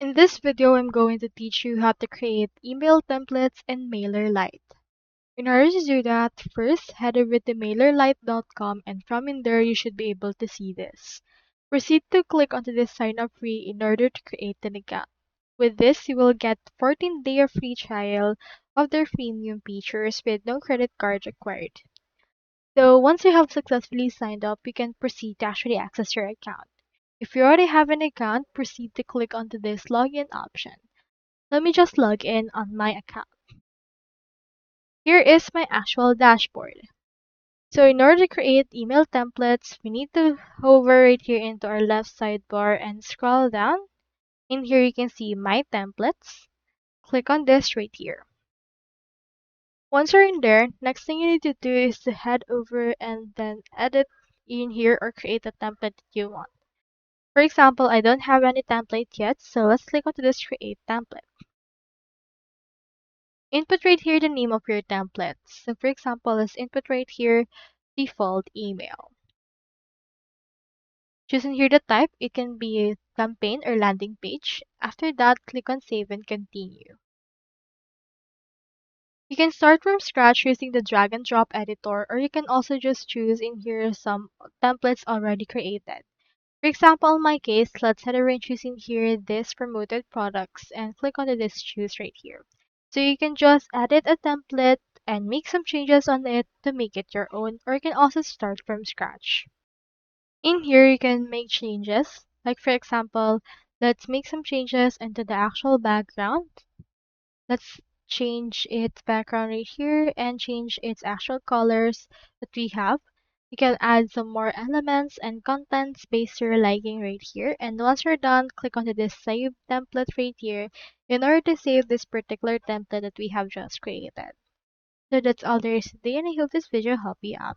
In this video, I'm going to teach you how to create email templates in MailerLite. In order to do that, first head over to MailerLite.com and from in there you should be able to see this. Proceed to click onto this sign up free in order to create an account. With this, you will get 14-day free trial of their freemium features with no credit card required. So once you have successfully signed up, you can proceed to actually access your account. If you already have an account, proceed to click onto this login option. Let me just log in on my account. Here is my actual dashboard. So in order to create email templates, we need to hover right here into our left sidebar and scroll down. In here you can see my templates. Click on this right here. Once you're in there, next thing you need to do is to head over and then edit in here or create a template that you want. For example, I don't have any template yet, so let's click onto this create template. Input right here the name of your template. So for example, let's input right here default email. Choosing here the type, it can be a campaign or landing page. After that, click on save and continue. You can start from scratch using the drag and drop editor, or you can also just choose in here some templates already created. For example, in my case, let's head over and choose in here this promoted products and click on this choose right here. So you can just edit a template and make some changes on it to make it your own, or you can also start from scratch. In here, you can make changes. Like for example, let's make some changes into the actual background. Let's change its background right here and change its actual colors that we have. You can add some more elements and contents based on your liking right here. And once you're done, click onto this save template right here in order to save this particular template that we have just created. So that's all there is today, and I hope this video helped you out.